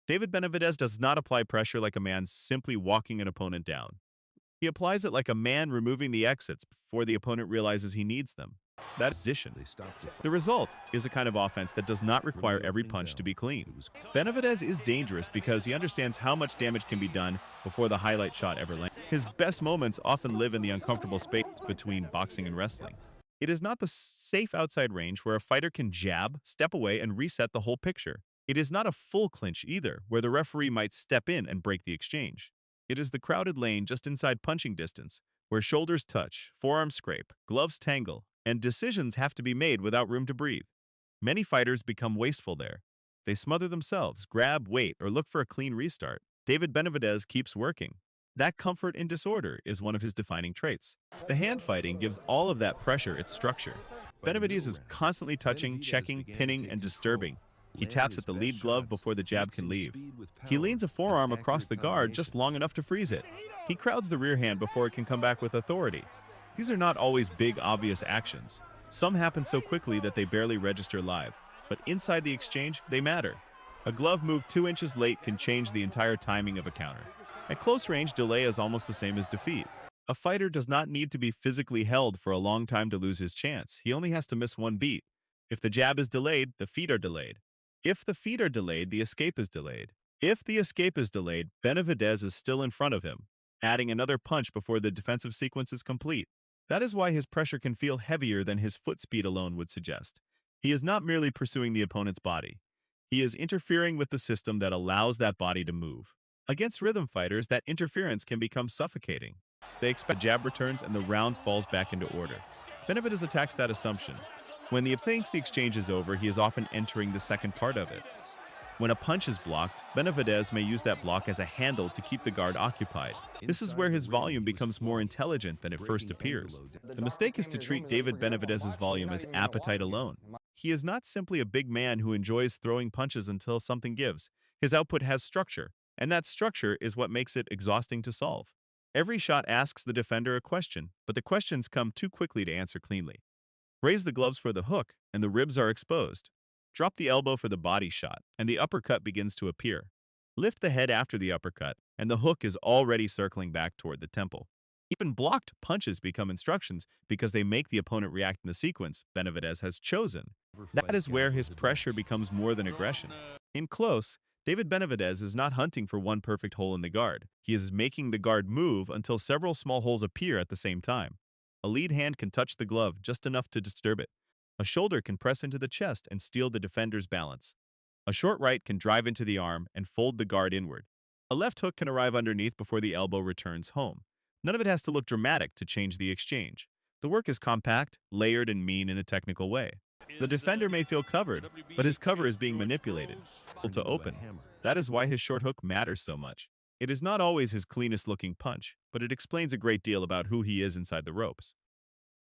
David Benavidez does not apply pressure like a man simply walking an opponent down. He applies it like a man removing the exits before the opponent realizes he needs them. That is position. The result is a kind of offense that does not require every punch to be clean. Benavidez is dangerous because he understands how much damage can be done before the highlight shot ever lands. His best moments often live in the uncomfortable space between boxing and wrestling. It is not the safe outside range where a fighter can jab, step away, and reset the whole picture. It is not a full clinch either, where the referee might step in and break the exchange. It is the crowded lane just inside punching distance, where shoulders touch, forearms scrape, gloves tangle, and decisions have to be made without room to breathe. Many fighters become wasteful there. They smother themselves, grab, wait, or look for a clean restart. David Benavidez keeps working. That comfort in disorder is one of his defining traits. The hand fighting gives all of that pressure its structure. Benavidez is constantly touching, checking, pinning, and disturbing. He taps at the lead glove before the jab can leave. He leans a forearm across the guard just long enough to freeze it. He crowds the rear hand before it can come back with authority. These are not always big, obvious actions. Some happen so quickly that they barely register live, but inside the exchange, they matter. A glove move 2 inches late can change the entire timing of a counter. At close range, delay is almost the same as defeat. A fighter does not need to be physically held for a long time to lose his chance. He only has to miss one beat. If the jab is delayed, the feet are delayed. If the feet are delayed, the escape is delayed. If the escape is delayed, Benavidez is still in front of him, adding another punch before the defensive sequence is complete. That is why his pressure can feel heavier than his foot speed alone would suggest. He is not merely pursuing the opponent's body. He is interfering with the system that allows that body to move. Against rhythm fighters, that interference can become suffocating. They expect jab returns and the round falls back into order. Benavidez attacks that assumption. When the exchange is over, he is often entering the second part of it. When a punch is blocked, Benavidez may use that block as a handle to keep the guard occupied. This is where his volume becomes more intelligent than it first appears. The mistake is to treat David Benavidez's volume as appetite alone. He is not simply a big man who enjoys throwing punches until something gives. His output has structure, and that structure is what makes it exhausting to solve. Every shot asks the defender a question, but the questions come too quickly to answer cleanly. Raise the gloves for the hook, and the ribs are exposed. Drop the elbow for the body shot, and the uppercut begins to appear. Lift the head after the uppercut, and the hook is already circling back toward the temple. Even blocked punches become instructions because they make the opponent react in the sequence Benavidez has chosen. That is where his pressure becomes more than aggression. In close, David Benavidez is not hunting for one perfect hole in the guard. He is making the guard move until several small holes appear at the same time. A lead hand can touch the glove just enough to disturb it. A shoulder can press into the chest and steal the defender's balance. A short right can drive into the arm and fold the guard inward. A left hook can arrive underneath before the elbow returns home. None of it has to look dramatic to change the exchange. The work is compact, layered, and mean in a technical way. The defender may feel covered, but his cover is being manipulated to open. That is why his short hook matters so much. It is not always his cleanest looking punch, but it explains a great deal about who he is inside the ropes.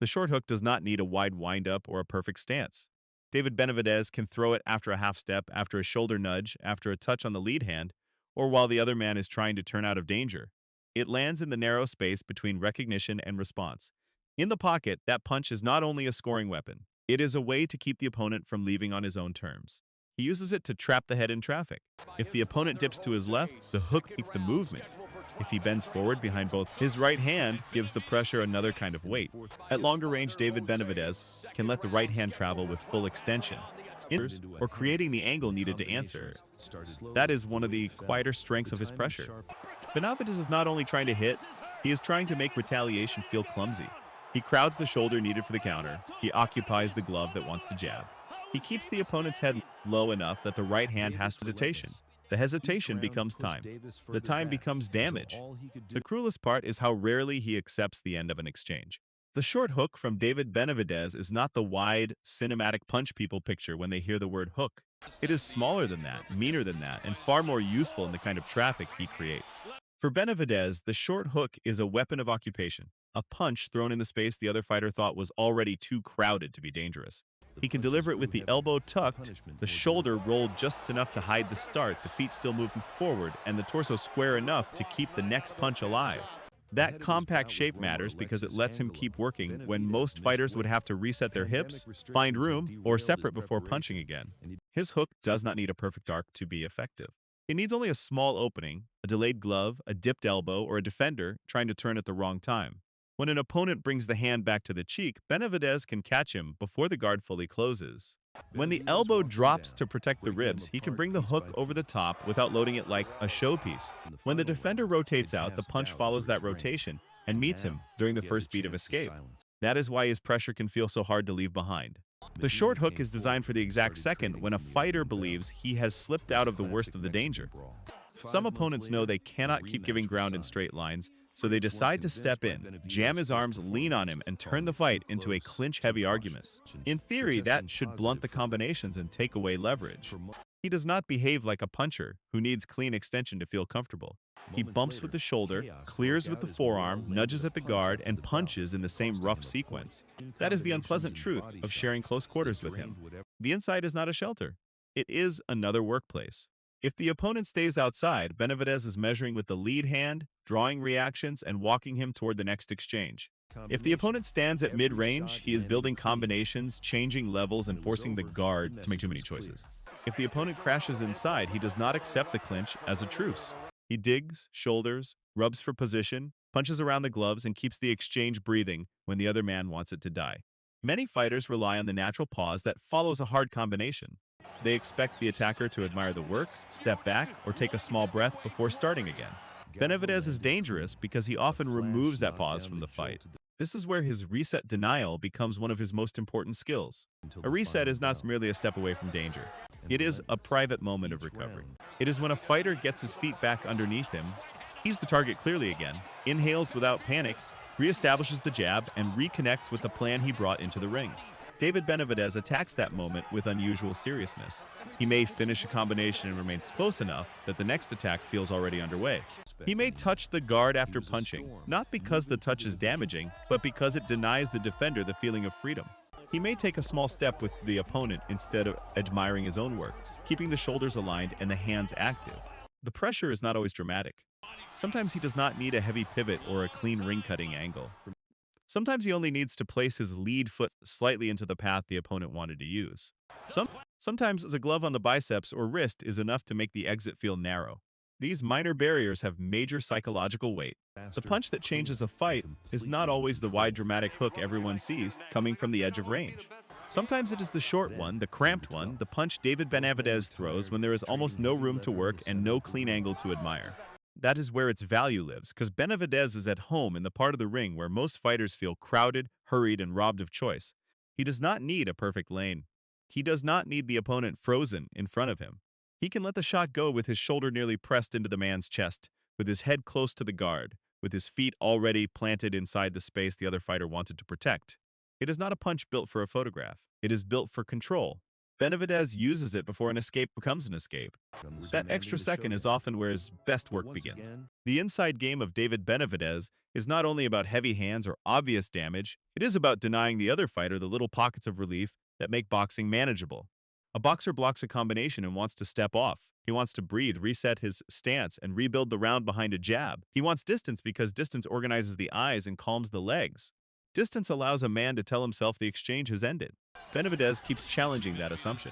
The short hook does not need a wide windup or a perfect stance. David Benavidez can throw it after a half step, after a shoulder nudge, after a touch on the lead hand, or while the other man is trying to turn out of danger. It lands in the narrow space between recognition and response. In the pocket, that punch is not only a scoring weapon, it is a way to keep the opponent from leaving on his own terms. He uses it to trap the head in traffic. If the opponent dips to his left, the hook meets the movement. If he bends forward behind both, his right hand gives the pressure another kind of weight. At longer range, David Benavidez can let the right hand travel with full extension, or creating the angle needed to answer. That is one of the quieter strengths of his pressure. Benavidez is not only trying to hit, he is trying to make retaliation feel clumsy. He crowds the shoulder needed for the counter. He occupies the glove that wants to jab. He keeps the opponent's head low enough that the right hand has hesitation. The hesitation becomes time. The time becomes damage. The cruelest part is how rarely he accepts the end of an exchange. The short hook from David Benavidez is not the wide, cinematic punch people picture when they hear the word hook. It is smaller than that, meaner than that, and far more useful in the kind of traffic he creates. For Benavidez, the short hook is a weapon of occupation, a punch thrown in the space the other fighter thought was already too crowded to be dangerous. He can deliver it with the elbow tucked, the shoulder rolled just enough to hide the start, the feet still moving forward, and the torso square enough to keep the next punch alive. That compact shape matters because it lets him keep working when most fighters would have to reset their hips, find room, or separate before punching again. His hook does not need a perfect arc to be effective. It needs only a small opening, a delayed glove, a dipped elbow, or a defender trying to turn at the wrong time. When an opponent brings the hand back to the cheek, Benavidez can catch him before the guard fully closes. When the elbow drops to protect the ribs, he can bring the hook over the top without loading it like a showpiece. When the defender rotates out, the punch follows that rotation and meets him during the first beat of escape. That is why his pressure can feel so hard to leave behind. The short hook is designed for the exact second when a fighter believes he has slipped out of the worst of the danger. Some opponents know they cannot keep giving ground in straight lines, so they decide to step in, jam his arms, lean on him, and turn the fight into a clinch-heavy argument. In theory, that should blunt the combinations and take away leverage. He does not behave like a puncher who needs clean extension to feel comfortable. He bumps with the shoulder, clears with the forearm, nudges at the guard, and punches in the same rough sequence. That is the unpleasant truth of sharing close quarters with him. The inside is not a shelter. It is another workplace. If the opponent stays outside, Benavidez is measuring with the lead hand, drawing reactions, and walking him toward the next exchange. If the opponent stands at mid-range, he is building combinations, changing levels, and forcing the guard to make too many choices. If the opponent crashes inside, he does not accept the clinch as a truce. He digs, shoulders, rubs for position, punches around the gloves, and keeps the exchange breathing when the other man wants it to die. Many fighters rely on the natural pause that follows a hard combination. They expect the attacker to admire the work, step back, or take a small breath before starting again. Benavidez is dangerous because he often removes that pause from the fight. This is where his reset denial becomes one of his most important skills. A reset is not merely a step away from danger. It is a private moment of recovery. It is when a fighter gets his feet back underneath him, sees the target clearly again, inhales without panic, reestablishes the jab, and reconnects with the plan he brought into the ring. David Benavidez attacks that moment with unusual seriousness. He may finish a combination and remains close enough that the next attack feels already underway. He may touch the guard after punching, not because the touch is damaging, but because it denies the defender the feeling of freedom. He may take a small step with the opponent instead of admiring his own work, keeping the shoulders aligned and the hands active. The pressure is not always dramatic. Sometimes he does not need a heavy pivot or a clean ring-cutting angle. Sometimes he only needs to place his lead foot slightly into the path the opponent wanted to use. Sometimes a glove on the biceps or wrist is enough to make the exit feel narrow. These minor barriers have major psychological weight. The punch that changes a fight is not always the wide dramatic hook everyone sees coming from the edge of range. Sometimes it is the short one, the cramped one, the punch David Benavidez throws when there is almost no room to work and no clean angle to admire. That is where its value lives, because Benavidez is at home in the part of the ring where most fighters feel crowded, hurried, and robbed of choice. He does not need a perfect lane. He does not need the opponent frozen in front of him. He can let the shot go with his shoulder nearly pressed into the man's chest, with his head close to the guard, with his feet already planted inside the space the other fighter wanted to protect. It is not a punch built for a photograph. It is built for control. Benavidez uses it before an escape becomes an escape. That extra second is often where his best work begins. The inside game of David Benavidez is not only about heavy hands or obvious damage, it is about denying the other fighter the little pockets of relief that make boxing manageable. A boxer blocks a combination and wants to step off. He wants to breathe, reset his stance, and rebuild the round behind a jab. He wants distance because distance organizes the eyes and calms the legs. Distance allows a man to tell himself the exchange has ended. Benavidez keeps challenging that assumption.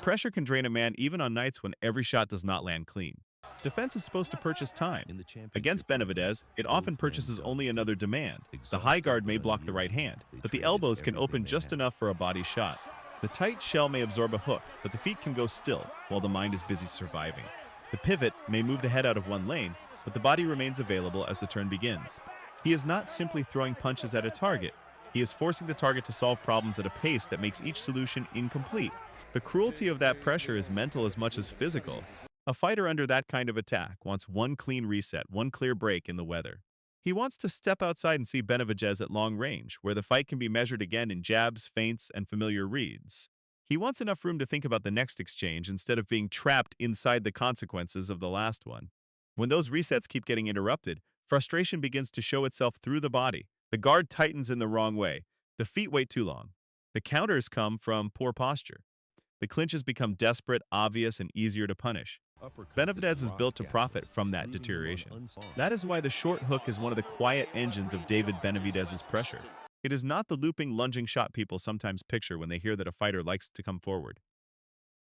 Pressure can drain a man even on nights when every shot does not land clean. Defense is supposed to purchase time. Against Benavidez, it often purchases only another demand. The high guard may block the right hand, but the elbows can open just enough for a body shot. The tight shell may absorb a hook, but the feet can go still while the mind is busy surviving. The pivot may move the head out of one lane, but the body remains available as the turn begins. He is not simply throwing punches at a target. He is forcing the target to solve problems at a pace that makes each solution incomplete. The cruelty of that pressure is mental as much as physical. A fighter under that kind of attack wants one clean reset, one clear break in the weather. He wants to step outside and see Benavidez at long range, where the fight can be measured again in jabs, feints, and familiar reads. He wants enough room to think about the next exchange instead of being trapped inside the consequences of the last one. When those resets keep getting interrupted, frustration begins to show itself through the body. The guard tightens in the wrong way. The feet wait too long. The counters come from poor posture. The clinches become desperate, obvious, and easier to punish. Benavidez is built to profit from that deterioration. That is why the short hook is one of the quiet engines of David Benavidez's pressure. It is not the looping, lunging shot people sometimes picture when they hear that a fighter likes to come forward.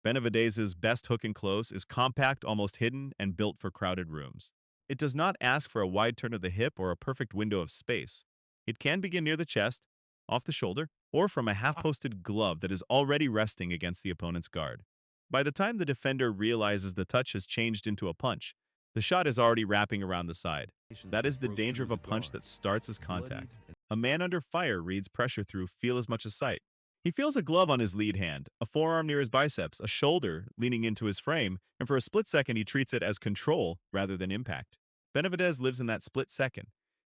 Benavidez's best hook and close is compact, almost hidden, and built for crowded rooms. It does not ask for a wide turn of the hip or a perfect window of space. It can begin near the chest, off the shoulder, or from a half-posted glove that is already resting against the opponent's guard. By the time the defender realizes the touch has changed into a punch, the shot is already wrapping around the side. That is the danger of a punch that starts as contact. A man under fire reads pressure through feel as much as sight. He feels a glove on his lead hand, a forearm near his biceps, a shoulder leaning into his frame, and for a split second he treats it as control rather than impact. Benavidez lives in that split second.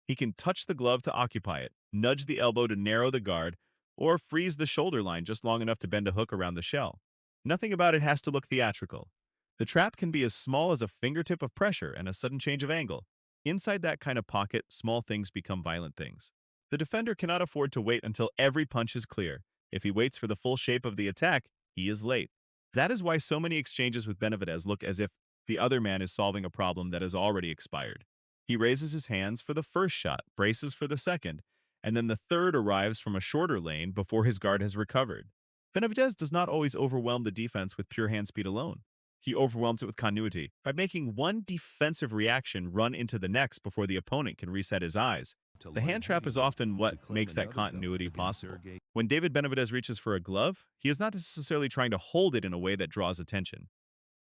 He can touch the glove to occupy it, nudge the elbow to narrow the guard, or freeze the shoulder line just long enough to bend a hook around the shell. Nothing about it has to look theatrical. The trap can be as small as a fingertip of pressure and a sudden change of angle. Inside that kind of pocket, small things become violent things. The defender cannot afford to wait until every punch is clear. If he waits for the full shape of the attack, he is late. That is why so many exchanges with Benavidez look as if the other man is solving a problem that has already expired. He raises his hands for the first shot, braces for the second, and then the third arrives from a shorter lane before his guard has recovered. Benavidez does not always overwhelm the defense with pure hand speed alone. He overwhelms it with continuity by making one defensive reaction run into the next before the opponent can reset his eyes. The hand trap is often what makes that continuity possible. When David Benavidez reaches for a glove, he is not necessarily trying to hold it in a way that draws attention.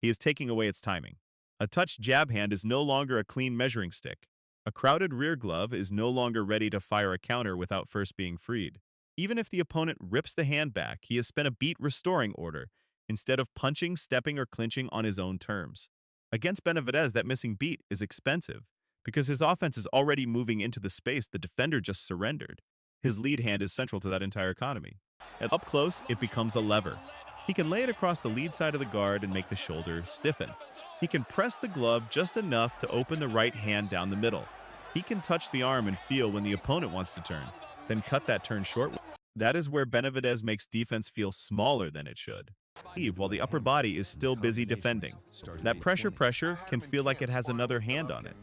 He is taking away its timing. A touched jab hand is no longer a clean measuring stick. A crowded rear glove is no longer ready to fire a counter without first being freed. Even if the opponent rips the hand back, he has spent a beat restoring order, instead of punching, stepping, or clinching on his own terms. Against Benavidez, that missing beat is expensive, because his offense is already moving into the space the defender just surrendered. His lead hand is central to that entire economy. Up close, it becomes a lever. He can lay it across the lead side of the guard and make the shoulder stiffen. He can press the glove just enough to open the right hand down the middle. He can touch the arm and feel when the opponent wants to turn, then cut that turn short. That is where Benavidez makes defense feel smaller than it should. While the upper body is still busy defending. That pressure can feel like it has another hand on it.